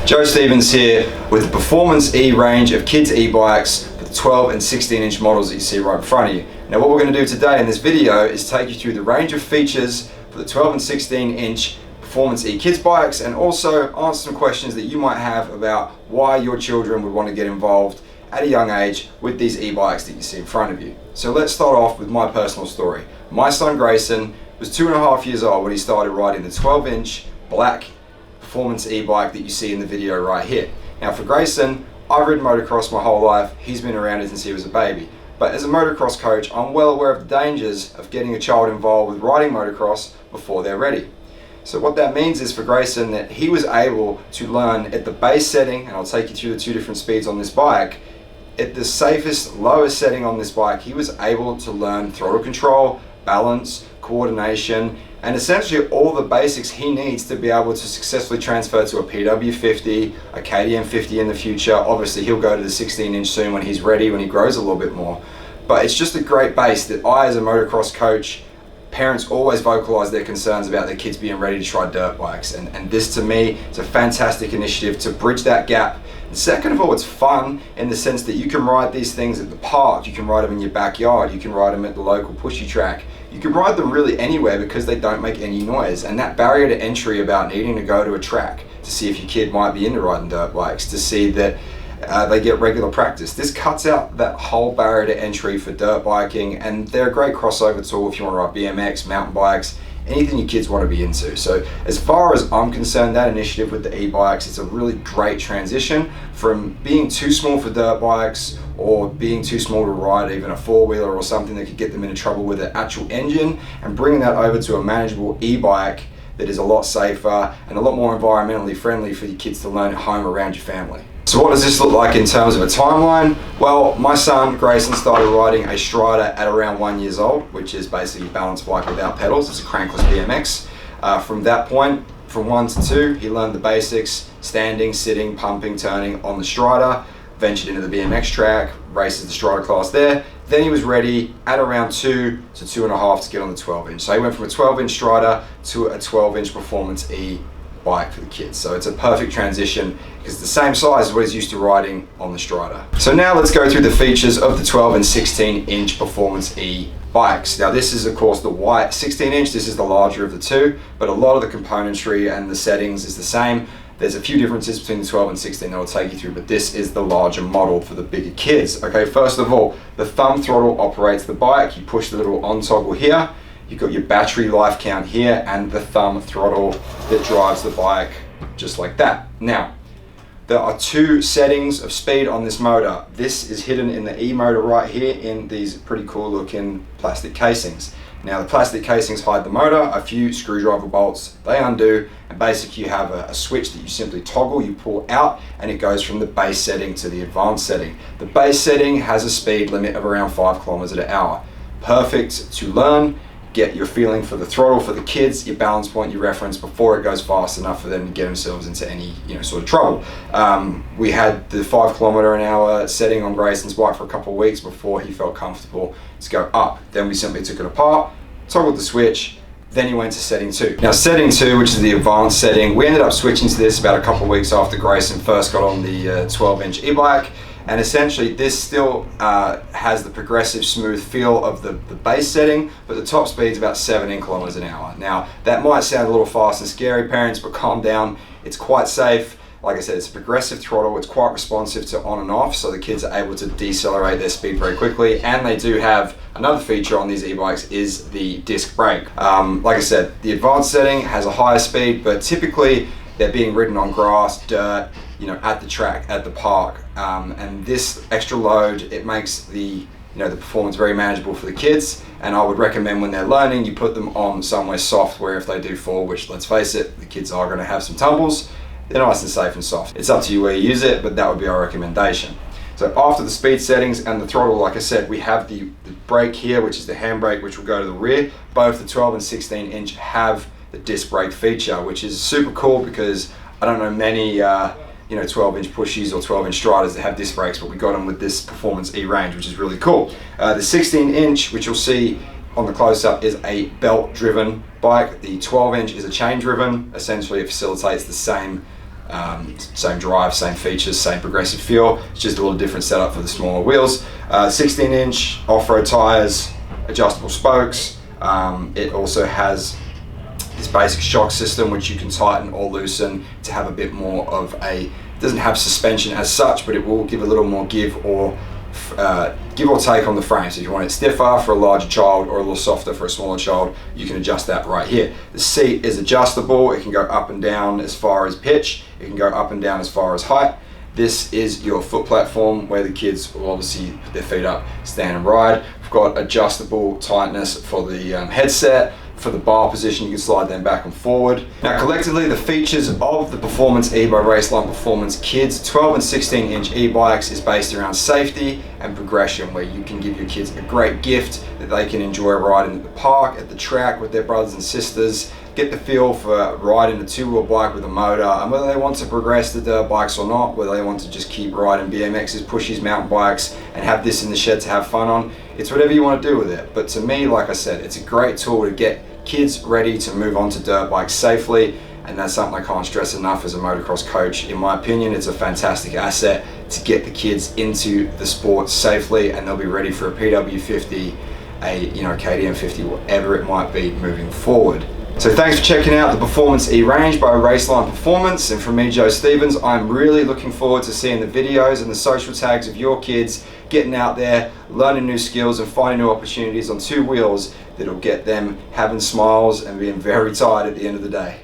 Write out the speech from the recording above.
Joe Stevens here with the Performance E range of kids e-bikes for the 12 and 16 inch models that you see right in front of you. Now what we're going to do today in this video is take you through the range of features for the 12 and 16 inch Performance E kids bikes, and also answer some questions that you might have about why your children would want to get involved at a young age with these e-bikes that you see in front of you. So let's start off with my personal story. My son Grayson was 2.5 years old when he started riding the 12 inch black Performance e-bike that you see in the video right here. Now for Grayson, I've ridden motocross my whole life. He's been around it since he was a baby. But as a motocross coach, I'm well aware of the dangers of getting a child involved with riding motocross before they're ready. So what that means is for Grayson that he was able to learn at the base setting, and I'll take you through the two different speeds on this bike. At the safest, lowest setting on this bike, he was able to learn throttle control, balance, coordination, and essentially all the basics he needs to be able to successfully transfer to a PW50, a KTM 50 in the future. Obviously he'll go to the 16 inch soon when he's ready, when he grows a little bit more. But it's just a great base that I, as a motocross coach, parents always vocalize their concerns about their kids being ready to try dirt bikes. And this to me is a fantastic initiative to bridge that gap. And second of all, it's fun in the sense that you can ride these things at the park, you can ride them in your backyard, you can ride them at the local pushy track. You can ride them really anywhere because they don't make any noise. And that barrier to entry about needing to go to a track to see if your kid might be into riding dirt bikes, to see that they get regular practice. This cuts out that whole barrier to entry for dirt biking, and they're a great crossover tool if you want to ride BMX, mountain bikes, anything your kids want to be into. So as far as I'm concerned, that initiative with the e-bikes, it's a really great transition from being too small for dirt bikes or being too small to ride even a four-wheeler or something that could get them into trouble with an actual engine, and bringing that over to a manageable e-bike that is a lot safer and a lot more environmentally friendly for your kids to learn at home around your family. So what does this look like in terms of a timeline? Well, my son Grayson started riding a Strider at around 1 year old, which is basically a balance bike without pedals. It's a crankless BMX. From that point, from 1 to 2, he learned the basics: standing, sitting, pumping, turning on the Strider, ventured into the BMX track, races the Strider class there. Then he was ready at around 2 to 2.5 to get on the 12 inch. So he went from a 12 inch Strider to a 12 inch Performance E bike for the kids. So it's a perfect transition because it's the same size as what he's used to riding on the Strider. So now let's go through the features of the 12 and 16 inch Performance E bikes. Now this is of course the white 16 inch, this is the larger of the two, but a lot of the componentry and the settings is the same. There's a few differences between the 12 and 16 that I'll take you through, but this is the larger model for the bigger kids. Okay, first of all, the thumb throttle operates the bike. You push the little on toggle here. You've got your battery life count here and the thumb throttle that drives the bike just like that. Now, there are two settings of speed on this motor. This is hidden in the E motor right here in these pretty cool looking plastic casings. Now the plastic casings hide the motor, a few screwdriver bolts, they undo, and basically you have a switch that you simply toggle, you pull out, and it goes from the base setting to the advanced setting. The base setting has a speed limit of around 5 kilometers an hour. Perfect to learn, get your feeling for the throttle for the kids, your balance point you reference before it goes fast enough for them to get themselves into any sort of trouble. We had the 5 kilometer an hour setting on Grayson's bike for a couple of weeks before he felt comfortable to go up. Then we simply took it apart, toggled the switch, then he went to setting 2. Now setting 2, which is the advanced setting, we ended up switching to this about a couple of weeks after Grayson first got on the 12 inch e-bike. And essentially this still has the progressive smooth feel of the base setting, but the top speed's about 17 kilometers an hour. Now that might sound a little fast and scary, parents, but calm down. It's quite safe. Like I said, it's a progressive throttle. It's quite responsive to on and off, so the kids are able to decelerate their speed very quickly. And they do have another feature on these e-bikes is the disc brake. Like I said, the advanced setting has a higher speed, but typically they're being ridden on grass, dirt, at the track, at the park. And this extra load, it makes the performance very manageable for the kids. And I would recommend when they're learning, you put them on somewhere soft where if they do fall, which let's face it, the kids are going to have some tumbles, they're nice and safe and soft. It's up to you where you use it, but that would be our recommendation. So after the speed settings and the throttle, like I said, we have the brake here, which is the handbrake, which will go to the rear. Both the 12 and 16 inch have the disc brake feature, which is super cool because I don't know many 12 inch pushies or 12 inch Striders that have disc brakes, but we got them with this Performance E range, which is really cool. The 16 inch, which you'll see on the close-up, is a belt driven bike. The 12 inch is a chain driven. Essentially it facilitates the same Same drive, same features, same progressive feel. It's just a little different setup for the smaller wheels. 16-inch off-road tires, adjustable spokes. It also has this basic shock system which you can tighten or loosen to have a bit more of a, it doesn't have suspension as such, but it will give a little more give or take on the frame. So if you want it stiffer for a larger child or a little softer for a smaller child, you can adjust that right here. The seat is adjustable. It can go up and down as far as pitch. It can go up and down as far as height. This is your foot platform where the kids will obviously put their feet up, stand and ride. We've got adjustable tightness for the headset. For the bar position, you can slide them back and forward. Now collectively, the features of the Performance E by Raceline Performance Kids 12 and 16-inch e-bikes is based around safety and progression, where you can give your kids a great gift that they can enjoy riding at the park, at the track with their brothers and sisters, get the feel for riding a two-wheel bike with a motor, and whether they want to progress the dirt bikes or not, whether they want to just keep riding BMXs, pushies, mountain bikes, and have this in the shed to have fun on. It's whatever you want to do with it. But to me, like I said, it's a great tool to get kids ready to move on to dirt bikes safely, and that's something I can't stress enough as a motocross coach. In my opinion, it's a fantastic asset to get the kids into the sport safely, and they'll be ready for a PW50, a KTM 50, whatever it might be moving forward. So thanks for checking out the Performance E range by Raceline Performance, and from me, Joe Stevens, I'm really looking forward to seeing the videos and the social tags of your kids getting out there, learning new skills and finding new opportunities on two wheels that'll get them having smiles and being very tired at the end of the day.